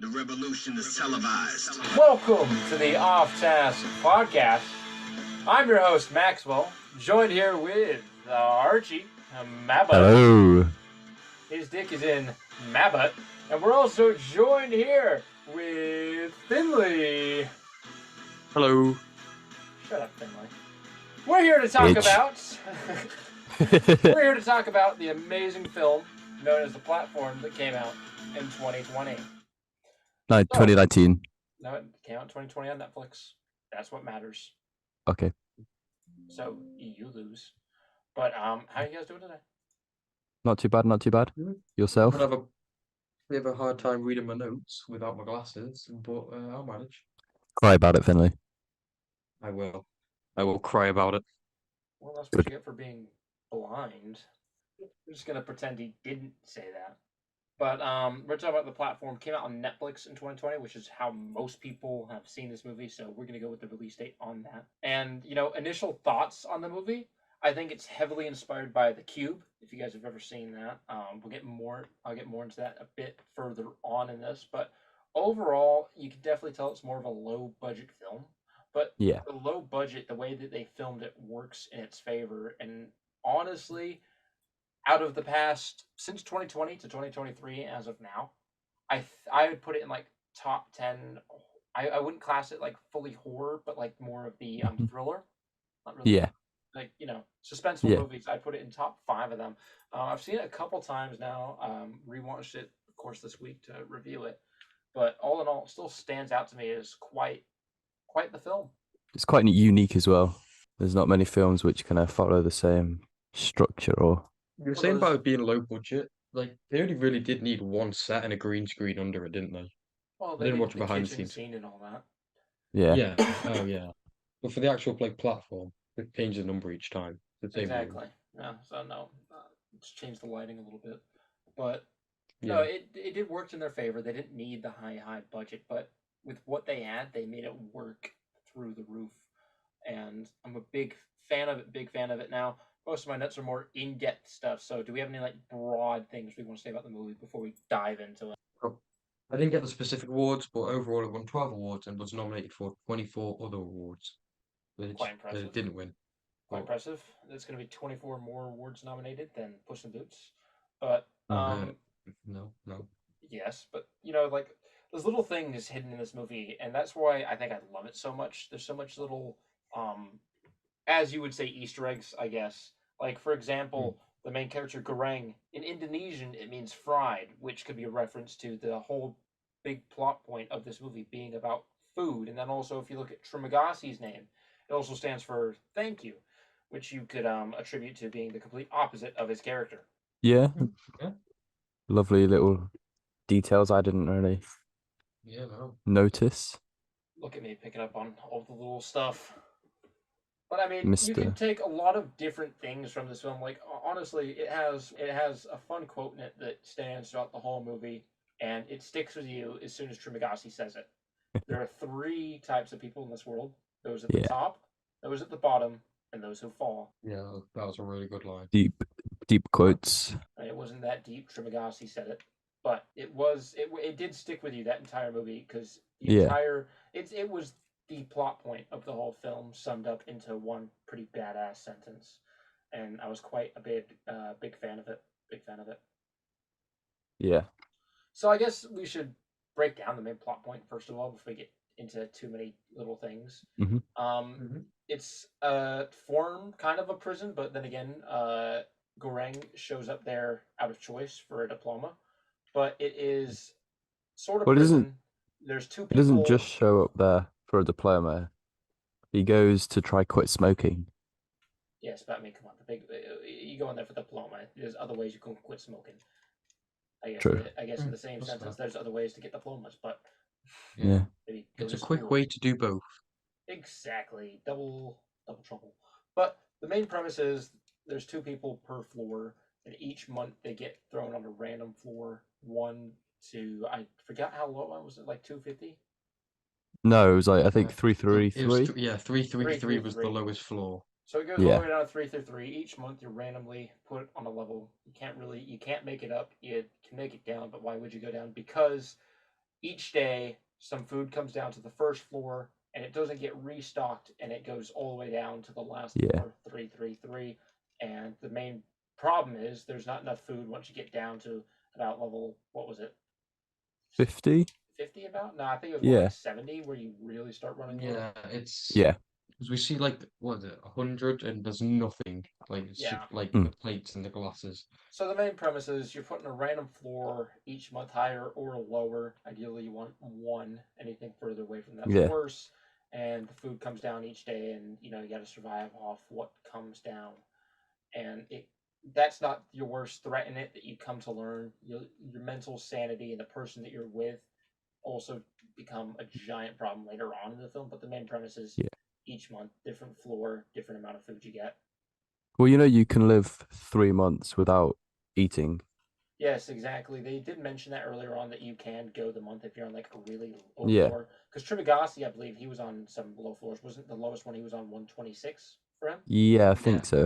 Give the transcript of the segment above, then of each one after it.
The revolution is televised. Welcome to the OFFTask Podcast. I'm your host, Maxwell, joined here with Archie, Mabbutt. Hello. His dick is in Mabbutt. And we're also joined here with Finley. Hello. Shut up, Finley. We're here to talk We're here to talk about the amazing film known as The Platform that came out in 2020. 2019. No, it came out in 2020 on Netflix. That's what matters. Okay. So you lose. But how are you guys doing today? Not too bad, not too bad. Yourself? I have a bit of a hard time reading my notes without my glasses, but I'll manage. Cry about it, Finley. I will. I will cry about it. Well, that's what you get for being blind. I'm just gonna pretend he didn't say that. But we're talking about The Platform. Came out on Netflix in 2020, which is how most people have seen this movie. So we're gonna go with the release date on that. And initial thoughts on the movie. I think it's heavily inspired by The Cube. If you guys have ever seen that, I'll get more into that a bit further on in this. But overall, you can definitely tell it's more of a low budget film. But Yeah. the low budget, the way that they filmed it works in its favor. And honestly, out of the past, since 2020 to 2023 as of now, I would put it in like top 10. I wouldn't class it like fully horror, but like more of the thriller. Not really. Yeah. Like, suspenseful movies. I'd put it in top 5 of them. I've seen it a couple times now. Rewatched it, of course, this week to review it. But all in all, it still stands out to me as quite the film. It's quite unique as well. There's not many films which kind of follow the same structure or... You were saying about it being low budget. Like, they only really did need one set and a green screen under it, didn't they? Well, I didn't watch the behind the kitchen scenes. scene and all that. Yeah. Yeah. Oh, yeah. But for the actual platform, it changes the number each time. Exactly. Yeah. So no, it's changed the lighting a little bit, but no, it did work in their favor. They didn't need the high budget, but with what they had, they made it work through the roof. And I'm a big fan of it now. Most of my notes are more in-depth stuff. So do we have any like broad things we want to say about the movie before we dive into it? I didn't get the specific awards, but overall it won 12 awards and was nominated for 24 other awards, which Quite impressive. it didn't win. Quite impressive. There's going to be 24 more awards nominated than Puss in Boots. But No. yes, but like there's little things hidden in this movie, and that's why I think I love it so much. There's so much little as you would say, Easter eggs, I guess. Like, for example, the main character, Goreng, in Indonesian, it means fried, which could be a reference to the whole big plot point of this movie being about food. And then also, if you look at Trimagasi's name, it also stands for thank you, which you could attribute to being the complete opposite of his character. Yeah. Lovely little details I didn't really notice. Look at me picking up on all the little stuff. But I mean, you can take a lot of different things from this film. Like, honestly, it has a fun quote in it that stands throughout the whole movie, and it sticks with you as soon as Trimagasi says it. There are 3 types of people in this world: those at the top, those at the bottom, and those who fall. Yeah, that was a really good line. Deep quotes. And it wasn't that deep. Trimagasi said it, but it did stick with you that entire movie because it was the plot point of the whole film summed up into one pretty badass sentence, and I was quite a big fan of it. Big fan of it. Yeah. So I guess we should break down the main plot point first of all before we get into too many little things. It's form kind of a prison, but then again, Goreng shows up there out of choice for a diploma, but it is sort of prison. There's 2 people. He doesn't just show up there for a diploma. He goes to try quit smoking. Yes, but I mean, come on, you go in there for the diploma. There's other ways you can quit smoking. I guess. True. I guess in the same sentence, there's other ways to get diplomas, but yeah, it's a quick way to do both. Exactly, double trouble. But the main premise is there's 2 people per floor, and each month they get thrown on a random floor. 1 to I forgot how low was it, like 250. No, it was like I think 333. Yeah, 333 was the lowest floor. So it goes all the way down to 333. Each month you're randomly put on a level. You can't make it up. You can make it down, but why would you go down? Because each day some food comes down to the first floor and it doesn't get restocked and it goes all the way down to the last Yeah. floor, 333. And the main problem is there's not enough food once you get down to about level, what was it, 50? 50 about? No, I think it was more Yeah. like 70 where you really start running low. Yeah, it's Yeah. because we see like what is it, 100, and there's nothing like it's Yeah. just like Mm. the plates and the glasses. So the main premise is you're putting a random floor each month higher or lower. Ideally, you want one. Anything further away from that's Yeah. worse. And the food comes down each day, and you got to survive off what comes down. And that's not your worst threat in it that you come to learn. Your mental sanity and the person that you're with also become a giant problem later on in the film. But the main premise is Yeah. each month, different floor, different amount of food you get. Well, you can live 3 months without eating. Yes, exactly. They did mention that earlier on that you can go the month if you're on like a really low Yeah. floor. Because Tribigasi, I believe he was on some low floors. Wasn't the lowest one he was on 126 for him? Yeah, I think Yeah. so.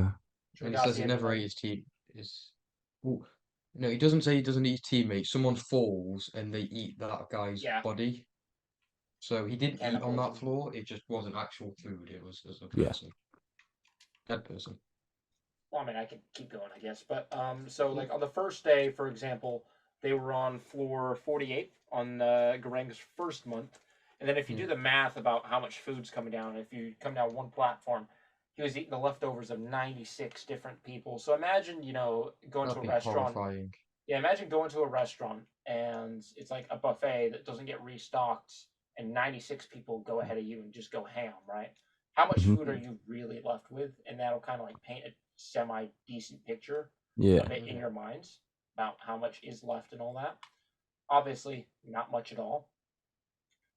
And he says Tribigasi he had been never like, ate his team. Is oh no, he doesn't say he doesn't eat his teammates. Someone falls and they eat that guy's yeah, body. So he didn't eat on that cannibalism. floor. It just wasn't actual food. It was as a Yeah. person, dead person. Well, I mean, I could keep going, I guess. But so Yeah. like on the first day, for example, they were on floor 48 on Gareng's first month. And then if you do Yeah. the math about how much food's coming down, if you come down one platform, he was eating the leftovers of 96 different people. So imagine, going to That'd a be restaurant. horrifying. Yeah, imagine going to a restaurant and it's like a buffet that doesn't get restocked and 96 people go ahead of you and just go ham, right? How much Mhm. food are you really left with? And that'll kind of like paint a semi decent picture Yeah. of it in your minds about how much is left and all that. Obviously, not much at all.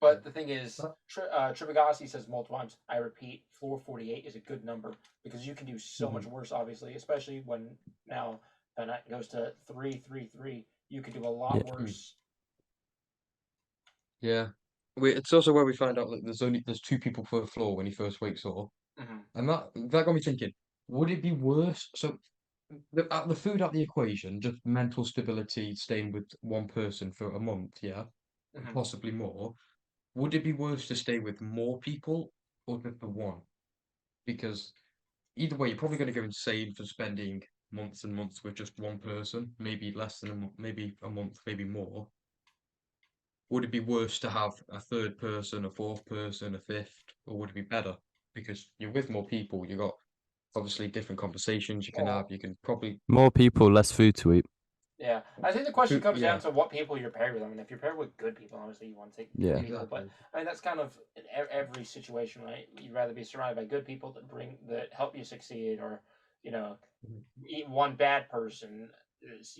But the thing is, Tribigasi says multiple times, I repeat, floor 48 is a good number because you can do so much worse, obviously, especially when now it goes to 333. You could do a lot Yeah. worse. Yeah. It's also where we find out that there's two people per floor when he first wakes up. Mm-hmm. And that got me thinking, would it be worse? So the food out the equation, just mental stability, staying with one person for a month, yeah, Mm-hmm. possibly more. Would it be worse to stay with more people or just the one? Because either way, you're probably going to go insane for spending months and months with just one person, maybe less than maybe a month, maybe more. Would it be worse to have a third person, a fourth person, a fifth, or would it be better? Because you're with more people, you got obviously different conversations you can Well, have. You can probably More people, less food to eat. yeah. I think the question comes down yeah, to what people you're paired with. I mean, if you're paired with good people, obviously you want to take good Yeah. people. But exactly. I mean, that's kind of in every situation, right? You'd rather be surrounded by good people that help you succeed, or you know, one bad person is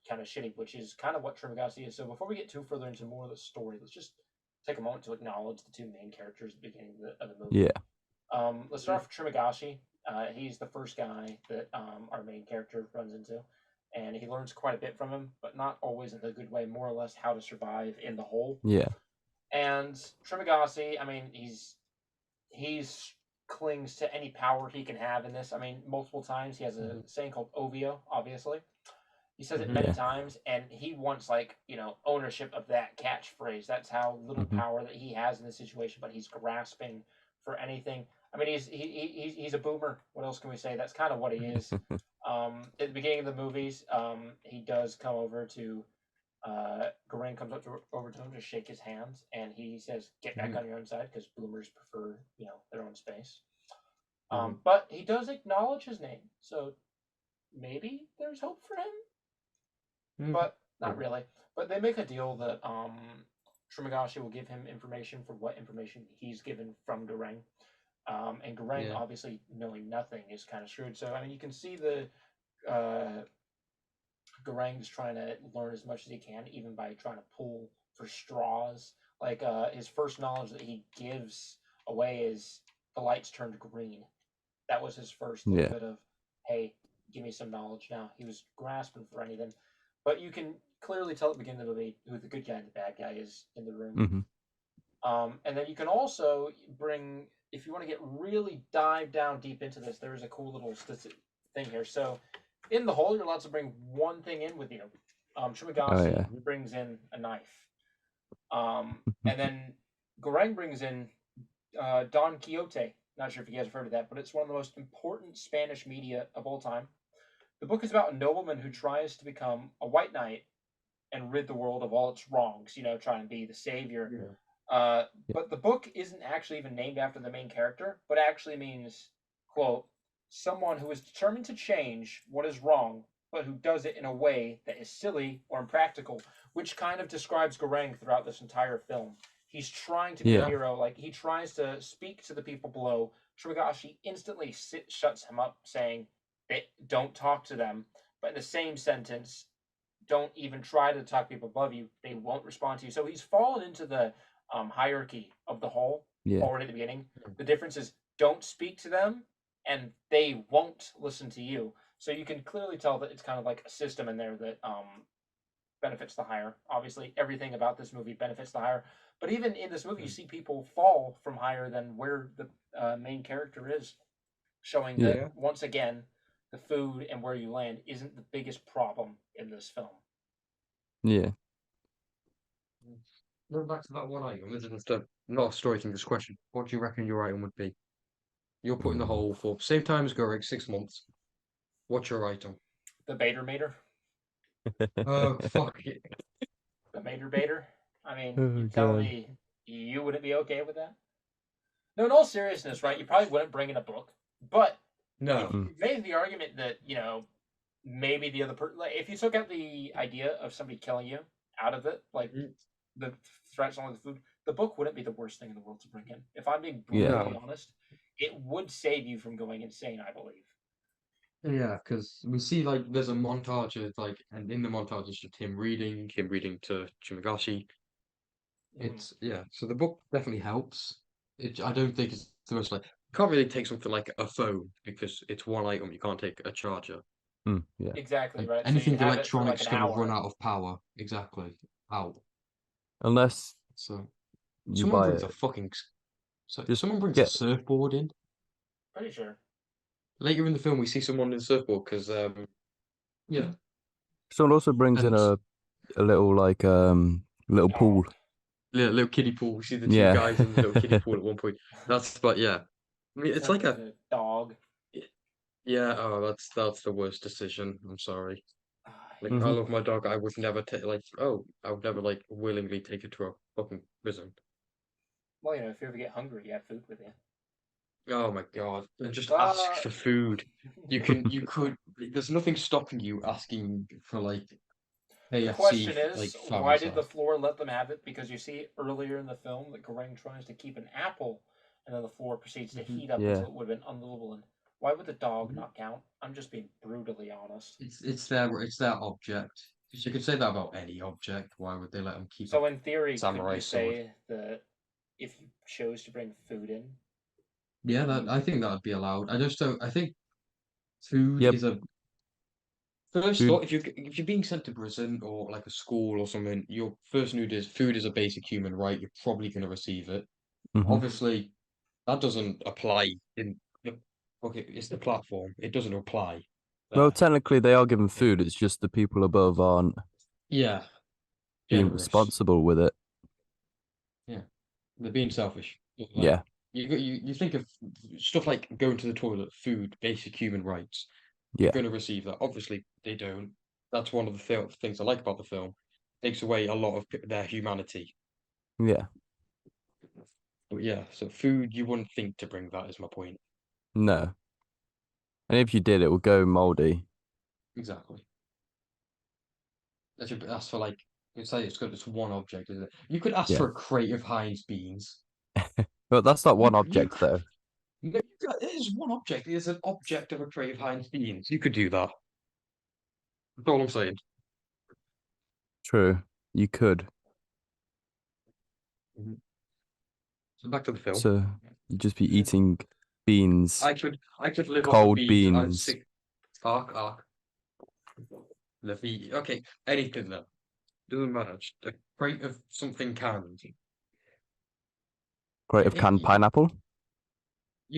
kind of shitty, which is kind of what Trimagasi is. So before we get too further into more of the story, let's just take a moment to acknowledge the two main characters at the beginning of the movie. Yeah. Let's start off with Trimagashi. He's the first guy that our main character runs into, and he learns quite a bit from him, but not always in a good way. More or less, how to survive in the hole. Yeah. And Trimagasi, I mean, he's clings to any power he can have in this. I mean, multiple times he has a saying called OVO, obviously. He says it many Yeah. times, and he wants ownership of that catchphrase. That's how little Mhm. power that he has in this situation, but he's grasping for anything. I mean, he's a boomer. What else can we say? That's kind of what he is. At the beginning of the movies, he does come over to Gorain comes over to him to shake his hands, and he says, "Get back on your own side," because boomers prefer their own space. But he does acknowledge his name, so maybe there's hope for him, but not really. But they make a deal that Trimagashi will give him information for what information he's given from Goreng. And Goreng, Yeah. obviously knowing nothing, is kind of screwed. So I mean, you can see the Goreng's trying to learn as much as he can, even by trying to pull for straws. Like his first knowledge that he gives away is the lights turned green. That was his first little Yeah. bit of, hey, give me some knowledge now. He was grasping for anything. But you can clearly tell at the beginning of the movie who the good guy and the bad guy is in the room. And then you can also bring, if you want to get really dive down deep into this, there is a cool little thing here. So in the hole, you're allowed to bring one thing in with you. Trimagasi yeah. brings in a knife. And then Goreng brings in Don Quixote. Not sure if you guys have heard of that, but it's one of the most important Spanish media of all time. The book is about a nobleman who tries to become a white knight and rid the world of all its wrongs, trying to be the savior. But the book isn't actually even named after the main character, but actually means, quote, someone who is determined to change what is wrong, but who does it in a way that is silly or impractical, which kind of describes Goreng throughout this entire film. He's trying to be a Yeah. hero. Like, he tries to speak to the people below. Shimagashi instantly shuts him up, saying, don't talk to them. But in the same sentence, don't even try to talk to people above you. They won't respond to you. So he's fallen into the hierarchy of the whole Yeah. already at the beginning. The difference is don't speak to them, and they won't listen to you. So you can clearly tell that it's kind of like a system in there that benefits the higher. Obviously, everything about this movie benefits the higher. But even in this movie, you see people fall from higher than where the main character is, showing that Yeah. once again, the food and where you land isn't the biggest problem in this film. Yeah. Going back to that one item, this is not a story thing, this question. What do you reckon your item would be? You're put in the hole for same time as Goreg, 6 months. What's your item? The Bader Mater. Oh, fuck it. The Mater Bader. I mean, Oh, you tell God. me you wouldn't be okay with that? No, in all seriousness, right? You probably wouldn't bring in a book, but No. if you made the argument that maybe the other person, like, if you took out the idea of somebody killing you out of it, like the threats on the food, the book wouldn't be the worst thing in the world to bring in. If I'm being brutally No. honest, it would save you from going insane, I believe. Yeah, because we see like there's a montage of like, and in the montage it's just him reading to Shimagashi. It's so the book definitely helps. I don't think it's the most like can't really take something like a phone because it's one item. You can't take a charger. Yeah. Exactly, Like right? So anything you'd have it for like electronic's an gonna run hour. out of power. Exactly. Out. Unless So you someone buy brings it. a fucking so Just someone brings a get. surfboard in. Pretty sure. Later in the film we see someone in a surfboard because yeah. Someone also brings in And a little little Oh, pool. little kiddie pool. We see the two Yeah. guys in the little kiddie pool at one point. But yeah. I mean it's turns like a into a dog. yeah, oh that's the worst decision. I'm sorry. Like I hmm love my dog. I would never take I would never like willingly take it to a fucking prison. Well, if you ever get hungry, you have food with you. Oh my God. And just ask Uh, for food. You could there's nothing stopping you asking for like the KFC question like is, family why did the size. floor let them have it? Because you see earlier in the film that Goreng tries to keep an apple, and then the floor proceeds to heat up Yeah. until it would have been unlivable. And why would the dog Mhm. not count? I'm just being brutally honest. It's their object. You could say that about any object. Why would they let them keep a So in theory, couldn't samurai you sword? say that if you chose to bring food in? Yeah, that I think that would be allowed. I just don't. I think food Yep. is a first Food. thought. If you're being sent to prison or like a school or something, your first need is food is a basic human right. You're probably going to receive it. hmm Obviously, that doesn't apply in the okay. It's the platform. It doesn't apply Well, there. technically they are given Yeah, food. It's just the people above aren't yeah, being generous. responsible with it. Yeah, they're being selfish. Like Yeah. you think of stuff like going to the toilet, food, basic human rights. You're Yeah. going to receive that. Obviously, they don't. That's one of the things I like about the film. Takes away a lot of their humanity. Yeah. But yeah, so food, you wouldn't think to bring that, is my point. No. And if you did, it would go moldy. Exactly. Ask for like, you say it's got this one object, is it? You could ask Yeah. for a crate of Heinz beans. But that's not You one could, you object could, though. no, it is one object. It is an object of a crate of Heinz beans. You could do that. That's all I'm saying. True. You could. Mhm. So back to the film. So you'd just be eating beans, I could live off of cold beans. I'd beans, sick. Arc. Okay, anything then. Doesn't matter. Just a crate of something canned. crate of canned You pineapple.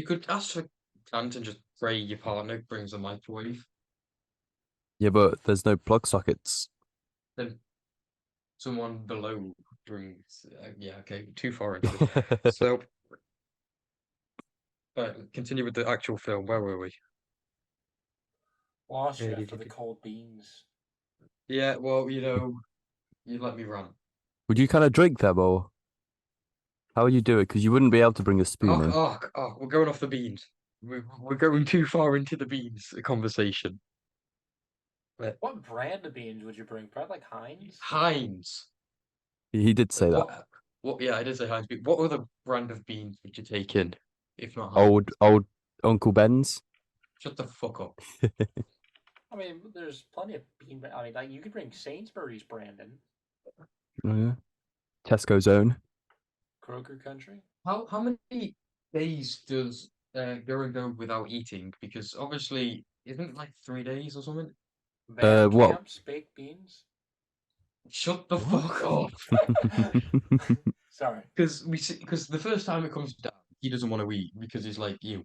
could ask for canned and just pray your partner brings a microwave. Yeah, but there's no plug sockets. Then someone below Yeah, okay, too far into it. So, continue with the actual film. Where were we? Lost you after the cold beans. Yeah, well, you let me run. Would you kind of drink them, or how would you do it? Because you wouldn't be able to bring a spoon in. We're going off the beans. We're going too far into the beans conversation. What brand of beans would you bring? Probably like Heinz? Heinz. He did say that. What? Yeah, I did say Heinz. But what other brand of beans would you take in, if not Heinz? Old Uncle Ben's. Shut the fuck up. I mean, there's plenty of bean. I mean, like you could bring Sainsbury's brand in. Oh, yeah. Tesco's own. Kroger Country. How many days does Go and Go without eating? Because obviously, isn't it like 3 days or something? Van What? Camp's baked beans. Shut the What? fuck up. Sorry. Because the first time it comes down, he doesn't want to eat because he's like you.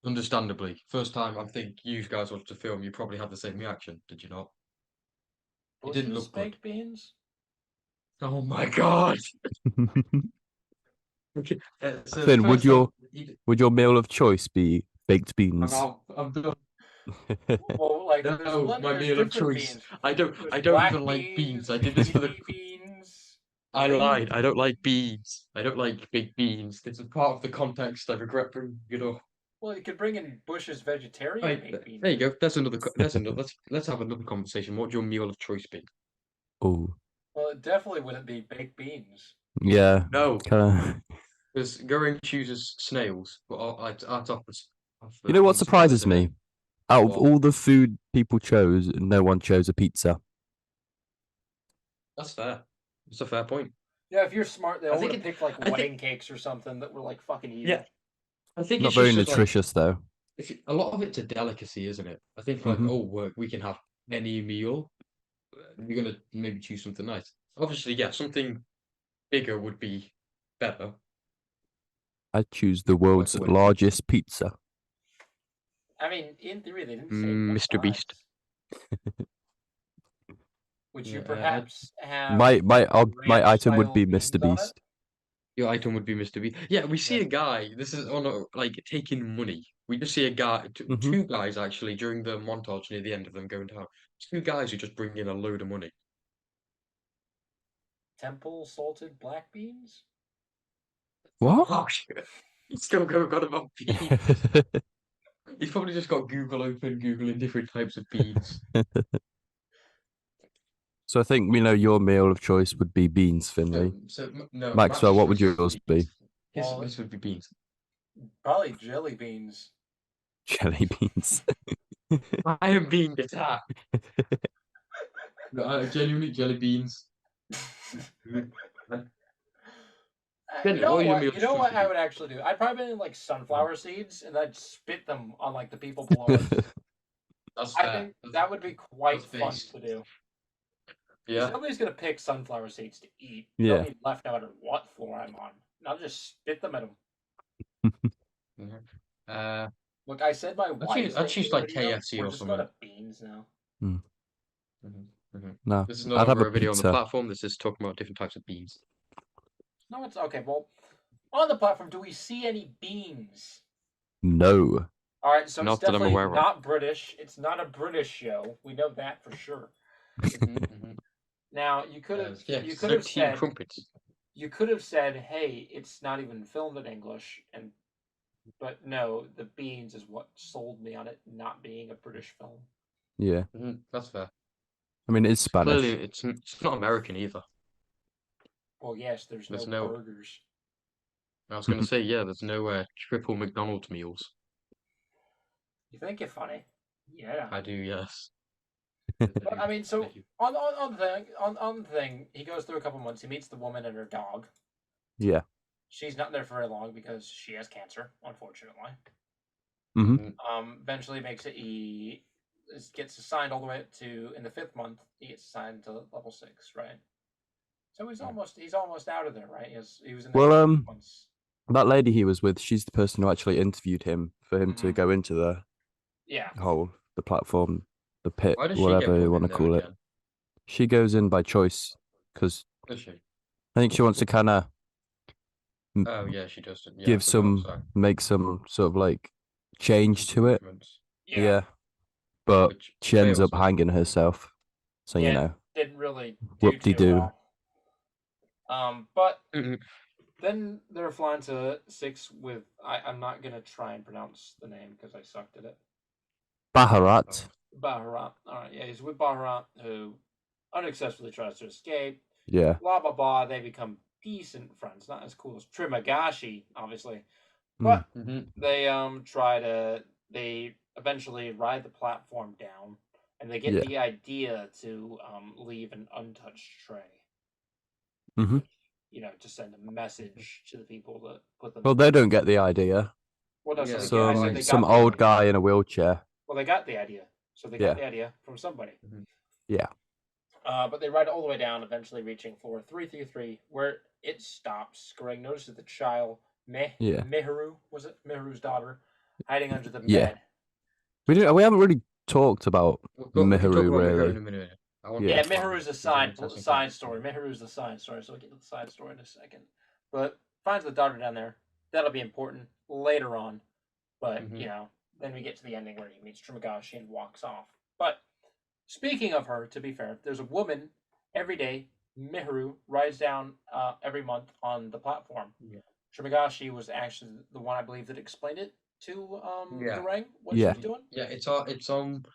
Understandably, first time I think you guys watched the film, you probably had the same reaction, did you not? It didn't Bush's look good. baked beans. Oh my god! Okay, so the Finn, first time would your meal of choice be baked beans? I'm done. Well, like there's No, my there's meal of different choice. beans. I There's don't black even like beans. I did this for the. kidney beans. I green lied. I don't like beans. beans. I don't like big beans. This is part of the context. I regret bringing it up. Well, you could bring in Bush's vegetarian Right, baked beans. there you go. That's another. That's another. Let's have another conversation. What would your meal of choice be? Oh, Well, it definitely wouldn't be baked beans. yeah. No, Kind of. because Goring chooses snails, but our top of You know what beans. What is surprises in it? me? Out of What? all the food people chose, no one chose a pizza. That's fair. That's a fair point. Yeah, if you're smart, they I all think would have it- picked like I think- wedding cakes or something that were like fucking evil. Yeah, I think Not it's very just like nutritious though. a lot of it's a delicacy, isn't it? I think like Mhm. we can have any meal. You're gonna maybe choose something nice. Obviously, yeah, something bigger would be better. I'd choose the Like world's a wedding. largest pizza. I mean, in theory, they didn't say Mr. the Beast. size. Would you Yeah, perhaps have My ranch item would style be beans Mr. on it? Beast. your item would be Mr. Beast. Yeah, we see Yeah. a guy. This is on like taking money. We just see a guy, Mhm. two guys actually during the montage near the end of them going down. Two guys who just bring in a load of money. Temple salted black beans? What? Oh, shit. He's still got about beans. He's probably just got Google open, Googling different types of beans. So I think we know your meal of choice would be beans, Finley. No, Maxwell, Max's what would choice yours be? Well, His would be beans. Probably jelly beans. Jelly beans. I am being attacked. Genuinely jelly beans. You know what are your what? meal You know choices what I be? would actually do? I'd probably been in like sunflower seeds and I'd spit them on like the people below us. That's I fair. think that would be quite that's fun based. to do. Yeah. Nobody's gonna pick sunflower seeds to eat. Yeah. They'll be left no matter what floor I'm on. And I'll just spit them at them. Look, I said my wife. I'd choose like video. KFC We're or just something. going to beans now. No, This is no I'd have longer a a video on the pizza. platform. This is talking about different types of beans. No, it's okay. Well, on the platform, do we see any beans? No. All right, so Not it's that I'm definitely aware of. not British. It's not a British show. We know that for sure. Now you could have you could have 13 said crumpets. you could have said, hey, it's not even filmed in English, but no, the beans is what sold me on it not being a British film. Yeah. That's fair. I mean, it's Spanish. Clearly, it's not American either. Well, yes, there's no burgers. I was going to say, yeah, there's no triple McDonald's meals. You think you're funny? Yeah. I do, yes. But, I mean, so on the thing, he goes through a couple months. He meets the woman and her dog. Yeah. She's not there for very long because she has cancer, unfortunately. Eventually makes it. He gets assigned all the way up to in the 5th month. He gets assigned to level 6, right? So he's almost out of there, right? He was in there once. That lady he was with, she's the person who actually interviewed him for him to go into the the platform, the pit, Why does she whatever get you want to call it. She goes in by choice because Does she? I think she wants to kind of Oh yeah, she does. Yeah, give make some sort of like change to it. Yeah. But Which she ends fails, up hanging herself. So, yeah, you know. didn't really do Whoop-de-doo. well. But Mhm. then they're flying to 6 with I'm not gonna try and pronounce the name because I sucked at it. Baharat. Baharat. Alright, yeah, he's with Baharat, who unsuccessfully tries to escape. Yeah. Blah blah blah. They become decent friends. Not as cool as Trimagashi, obviously. But they they eventually ride the platform down, and they get the idea to leave an untouched tray. Mm-hmm. You know, to send a message to the people that put them. Well, they don't get the idea. Well, no, Yeah, some old guy in a wheelchair. Well, they got the idea. So they got the idea from somebody. Yeah. But they ride all the way down, eventually reaching floor 333, where it stops. Greg notices the child, Miharu, was it? Miharu's daughter, hiding under the bed. We haven't really talked about Miharu, really. In a minute. Miharu's a side story. Miharu's the side story, so we'll get to the side story in a second. But finds the daughter down there. That'll be important later on. But, you know, then we get to the ending where he meets Trimagashi and walks off. But speaking of her, to be fair, there's a woman every day. Miharu rides down every month on the platform. Yeah. Trimagashi was actually the one, I believe, that explained it to the ring. What she was doing. Yeah, it's on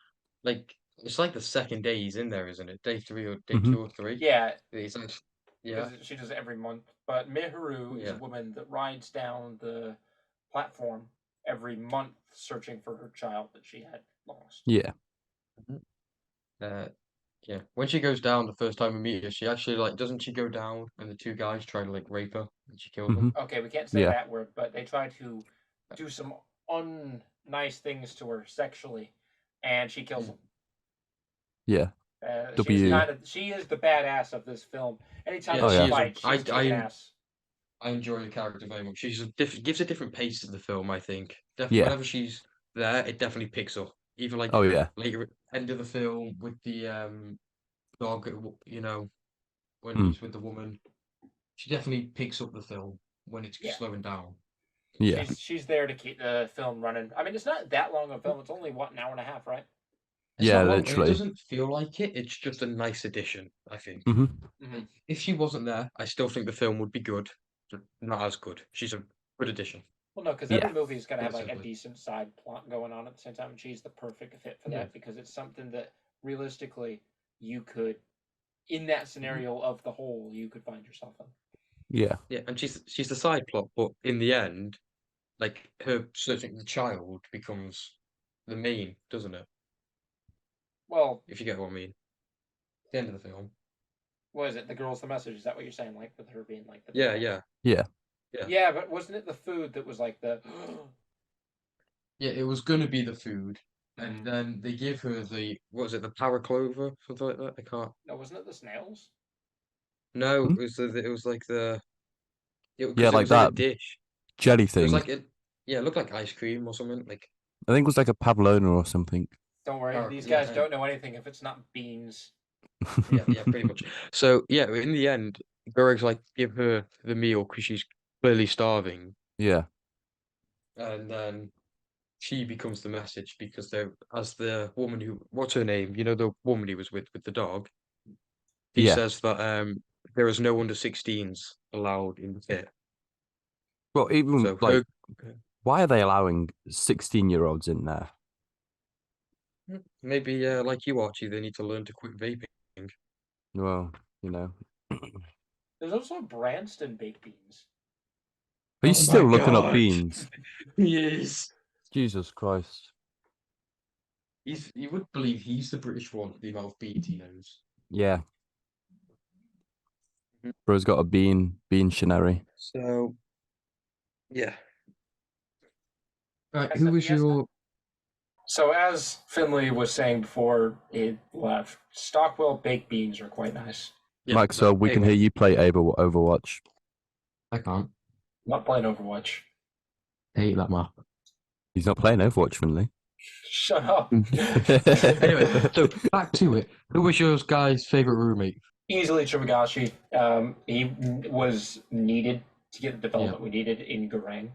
like it's like the second day he's in there, isn't it? Day 3 or day 2 or 3. Yeah. It's like, she does it every month. But Miharu is a woman that rides down the platform every month, searching for her child that she had lost. Yeah. Yeah. When she goes down the first time we meet her, she actually doesn't she go down and the two guys try to rape her and she kills them? Okay, we can't say that word, but they try to do some unnice things to her sexually, and she kills them. Yeah. She is the badass of this film. Anytime she fights, she's kicking ass. I enjoy the character very much. Gives a different pace to the film, I think. Definitely, whenever she's there, it definitely picks up. Even later end of the film with the dog, you know, when he's with the woman, she definitely picks up the film when it's slowing down. Yeah, she's there to keep the film running. I mean, it's not that long a film. It's only an hour and a half, right? Literally. It doesn't feel like it. It's just a nice addition, I think. If she wasn't there, I still think the film would be good. Not as good. She's a good addition. Well, no, because every movie is going to have a decent side plot going on at the same time, and she's the perfect fit for that because it's something that realistically you could, in that scenario of the whole, you could find yourself in. Yeah. Yeah, and she's the side plot, but in the end, her searching the child becomes the main, doesn't it? Well, if you get what I mean. The end of the film. What is it? The girl's the message. Is that what you're saying? With her being the Yeah, but wasn't it the food that was the Yeah, it was gonna be the food. And then they give her the the power clover, something like that? I can't. No, wasn't it the snails? No, it was the like that dish. jelly thing. It looked like ice cream or something. I think it was like a pavlova or something. Don't worry, these guys don't know anything if it's not beans. yeah, pretty much. So in the end, Gorek's give her the meal because she's clearly starving. Yeah. And then she becomes the message because as the woman what's her name? You know, the woman he was with the dog. He says that there is no under 16s allowed in the pit. Well, even why are they allowing 16-year-olds in there? Maybe like you, Archie, they need to learn to quit vaping. Well, you know. There's also Branston baked beans. Are you still looking up beans? He is. Jesus Christ. You would believe he's the British one, the amount of beans he knows. Yeah. Bro's got a bean shinary. So, yeah. Right, who was your... So as Finley was saying before he left, Stockwell baked beans are quite nice. Yeah, Mike, so we can hear you play Overwatch. I can't. I'm not playing Overwatch. I hate that map. He's not playing Overwatch, Finley. Shut up. Anyway, so back to it. Who was your guy's favourite roommate? Easily Tribagashi. He was needed to get the development we needed in Garang,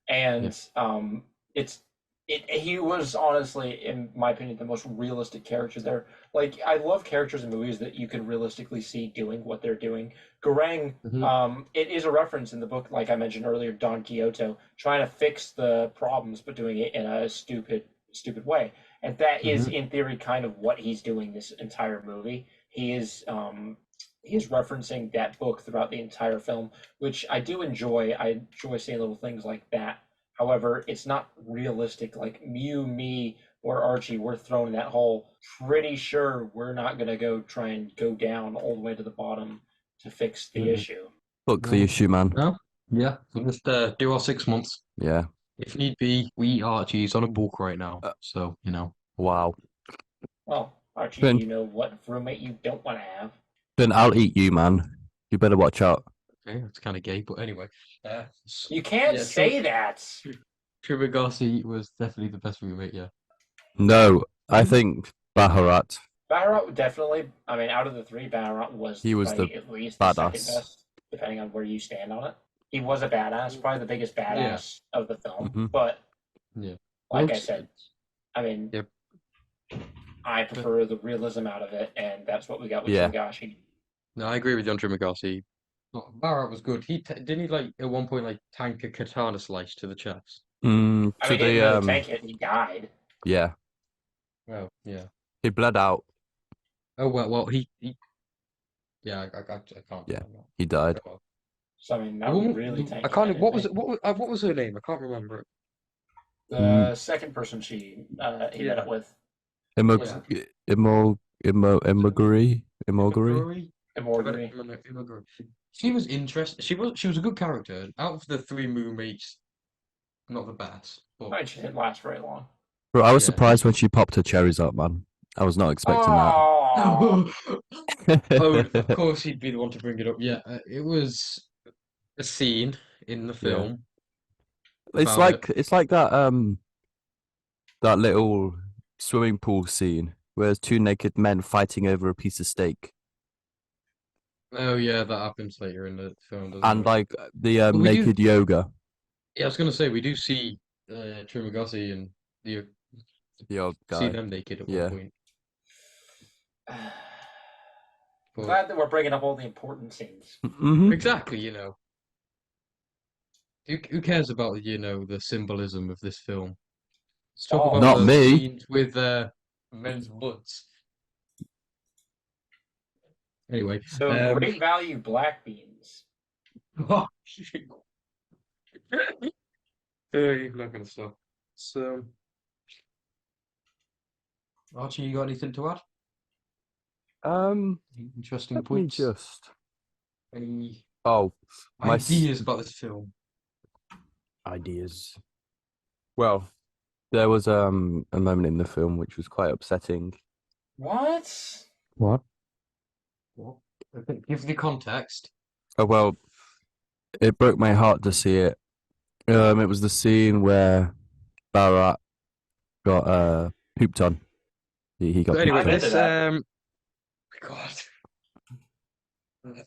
and he was honestly, in my opinion, the most realistic character there. Like, I love characters in movies that you can realistically see doing what they're doing. Garang, it is a reference in the book, like I mentioned earlier, Don Quixote, trying to fix the problems but doing it in a stupid way. And that is, in theory, kind of what he's doing this entire movie. He is referencing that book throughout the entire film, which I do enjoy. I enjoy seeing little things like that. However, it's not realistic. Like Mew, me, or Archie, we're thrown in that hole. Pretty sure we're not going to try and go down all the way to the bottom to fix the issue. Fuck the issue, man. No? Yeah. We'll just do our 6 months. Yeah. If need be, we Archie's on a book right now. So, Wow. Well, Archie, you know what roommate you don't want to have. Then I'll eat you, man. You better watch out. Okay, that's kind of gay, but anyway. You can't say that. Tribagashi was definitely the best roommate, yeah. No, I think Baharat. Baharat definitely. I mean, out of the three, Baharat was at least the second best, depending on where you stand on it. He was a badass, probably the biggest badass of the film. But like I said, I mean, I prefer the realism out of it, and that's what we got with Tribagashi. No, I agree with you on Tribagashi. Baharat was good. Didn't he like at one point like tank a katana slice to the chest? I mean, he didn't really tank it. He died. Yeah. Well, yeah. He bled out. Oh well. He yeah, I can't. Yeah, he died. So I mean, that would really tank. I can't. What was it? What was her name? I can't remember it. The second person he met up with. Imoguri. She was interesting. She was a good character. Out of the three roommates, not the best. But she didn't last very long. Bro, I was surprised when she popped her cherries up, man. I was not expecting that. Oh, of course he'd be the one to bring it up. Yeah, it was a scene in the film. It's like that that little swimming pool scene where there's two naked men fighting over a piece of steak. Oh yeah, that happens later in the film, doesn't and it? like the naked yoga. Yeah, I was gonna say we do see Trimagasi and the old guy. See them naked at one point. Glad that we're bringing up all the important scenes. Exactly, Who cares about the symbolism of this film? Let's talk about not the me. scenes with men's butts. Anyway, so great value black beans. Oh, you're not gonna stop. So, Archie, you got anything to add? Interesting points. Any ideas about this film? Ideas. Well, there was a moment in the film which was quite upsetting. What? Okay, give the context. Oh well, it broke my heart to see it. It was the scene where Barat got pooped on. He got. Anyway, pooped on. God.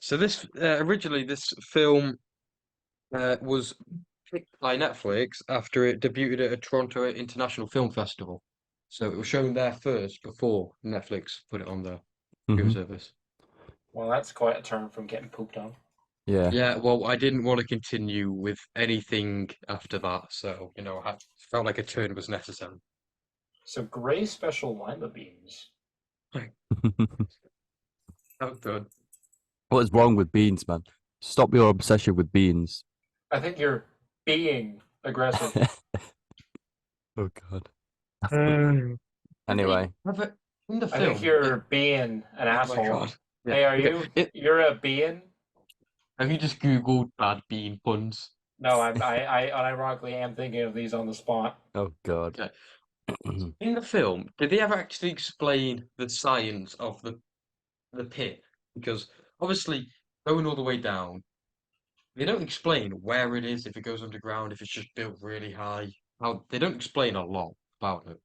So this originally this film was picked by Netflix after it debuted at a Toronto International Film Festival. So it was shown there first before Netflix put it on the streaming service. Well, that's quite a turn from getting pooped on. Yeah. Yeah, well, I didn't want to continue with anything after that, so, I felt like a turn was necessary. So, Gray Special Lima Beans. Oh, good. What is wrong with beans, man? Stop your obsession with beans. I think you're being aggressive. Oh, God. Anyway. In the film, I think you're being an asshole. God. Yeah. Hey, are you? You're a bean? Have you just Googled bad bean puns? No, I unironically am thinking of these on the spot. Oh, God. Okay. In the film, did they ever actually explain the science of the pit? Because obviously, going all the way down, they don't explain where it is, if it goes underground, if it's just built really high. They don't explain a lot about it.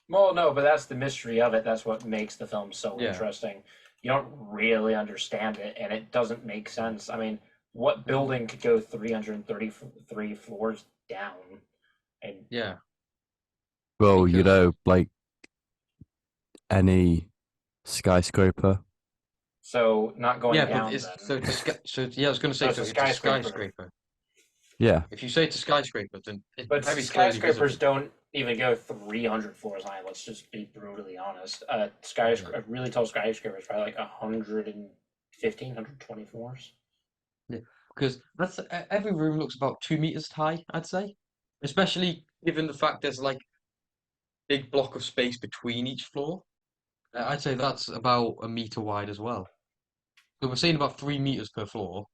Well, no, but that's the mystery of it. That's what makes the film so interesting. you don't really understand it, and it doesn't make sense. I mean, what building could go 333 floors down? And Yeah. Well, Because- like any skyscraper. so not going Yeah, down but it's then. so yeah, I was going to say So it's so a it's a skyscraper. skyscraper. Yeah. If you say it's a skyscraper, then it's But very clearly skyscrapers visible. don't even go 300 floors high. Let's just be brutally honest. A really tall skyscraper is probably like 115, 120 floors. Yeah, because that's every room looks about 2 meters high, I'd say. Especially given the fact there's like big block of space between each floor. I'd say that's about a meter wide as well. So we're saying about 3 meters per floor.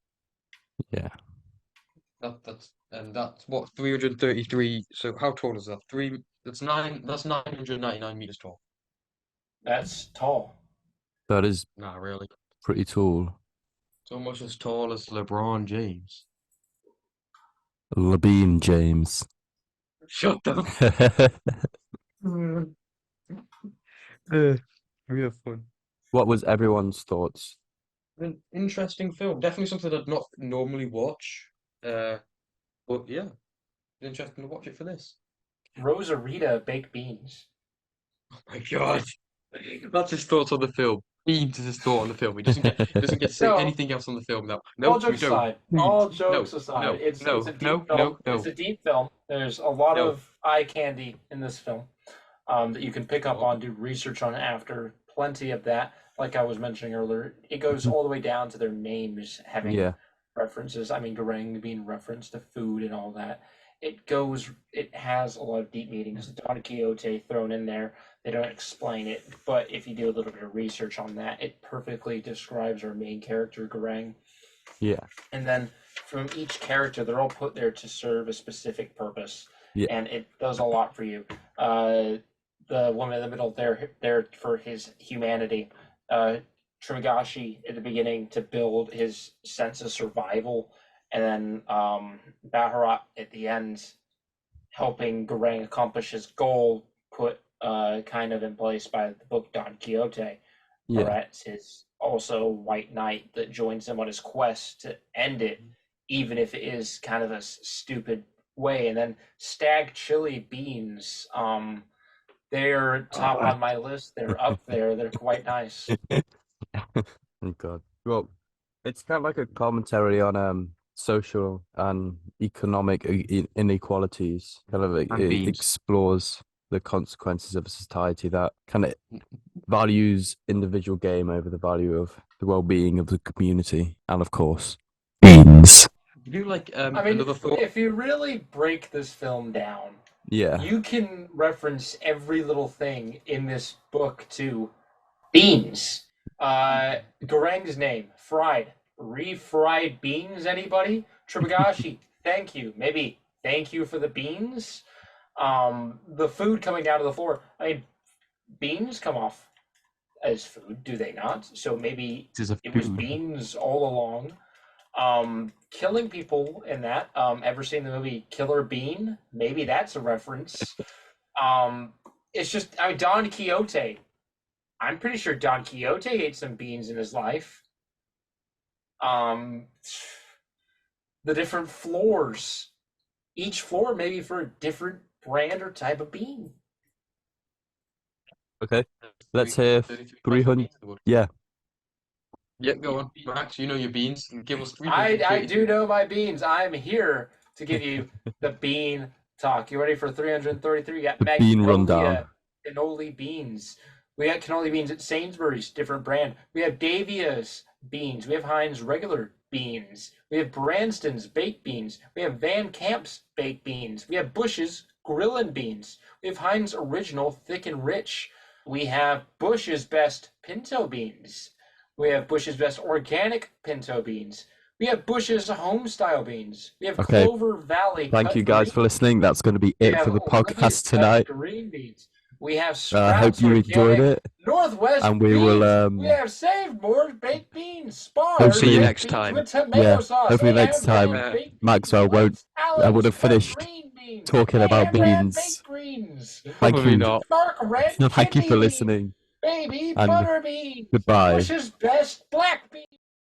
Yeah. That's what 333. So how tall is that? That's 999 meters tall. That's tall. That is Nah, really. pretty tall. It's almost as tall as LeBron James. Labine James. Shut up. Real fun. What was everyone's thoughts? An interesting film. Definitely something I'd not normally watch. But yeah, interesting to watch it for this. Rosarita baked beans. Oh my god. That's his thoughts on the film. Beans is his thought on the film. He doesn't get to say No. anything else on the film now. No, All we jokes don't. aside, Please. all jokes aside, no, it's no, a deep no, film. no, no. It's a deep film. There's a lot No. of eye candy in this film that you can pick up on, do research on after. Plenty of that. Like I was mentioning earlier, it goes all the way down to their names having Yeah. references. I mean, Garang being referenced to food and all that. It has a lot of deep meanings. Don Quixote thrown in there. They don't explain it, but if you do a little bit of research on that, it perfectly describes our main character, Garang. Yeah. And then from each character, they're all put there to serve a specific purpose. Yeah. And it does a lot for you. The woman in the middle, there for his humanity. Trimagashi at the beginning to build his sense of survival. And then Baharat at the end, helping Garang accomplish his goal, put kind of in place by the book Don Quixote. Yeah. Baharat's his also white knight that joins him on his quest to end it, even if it is kind of a stupid way. And then Stag Chili Beans, they're top on my list. They're up there. They're quite nice. Oh God. Well, it's kind of like a commentary on social and economic inequalities. Kind of And it beans. explores the consequences of a society that kind of values individual game over the value of the well-being of the community, and of course, beans. You do like I mean, another thought? if you really break this film down, Yeah. you can reference every little thing in this book to beans. Garang's name, fried. Refried beans, anybody? Tribagashi, thank you. Maybe thank you for the beans. The food coming down to the floor. I mean, beans come off as food, do they not? So maybe This is a it was food. beans all along. Killing people in that. Ever seen the movie Killer Bean? Maybe that's a reference. It's just, I mean, Don Quixote. I'm pretty sure Don Quixote ate some beans in his life. The different floors. Each floor maybe for a different brand or type of bean. Okay. Let's hear 300. Yeah. Yeah, go on. Max, you know your beans. Give us I do know my beans. I'm here to give you the bean talk. You ready for 333? You got The bean rundown. Magnolia cannoli beans. We got cannoli beans at Sainsbury's, different brand. We have Davia's beans. We have Heinz regular beans. We have Branston's baked beans. We have Van Camp's baked beans. We have Bush's grillin' beans. We have Heinz original thick and rich. We have Bush's best pinto beans. We have Bush's best organic pinto beans. We have Bush's home style beans. We have Okay. Clover Valley. Thank you guys for listening. That's going to be We it for have the Olivia's podcast best tonight. green beans. We have I Sprouts hope you enjoyed Organic it. Northwest And we beans. will, We have Save More baked beans. Spar. Hopefully See you baked next beans time. With tomato Yeah, sauce. hopefully We next have time Van baked beans. Maxwell won't. I would have finished green beans. talking We about have Van beans. baked greens. Thank Probably you. not. Dark red Thank you kidney for beans. listening. Baby And Butterbean. goodbye. Bush's best black bean.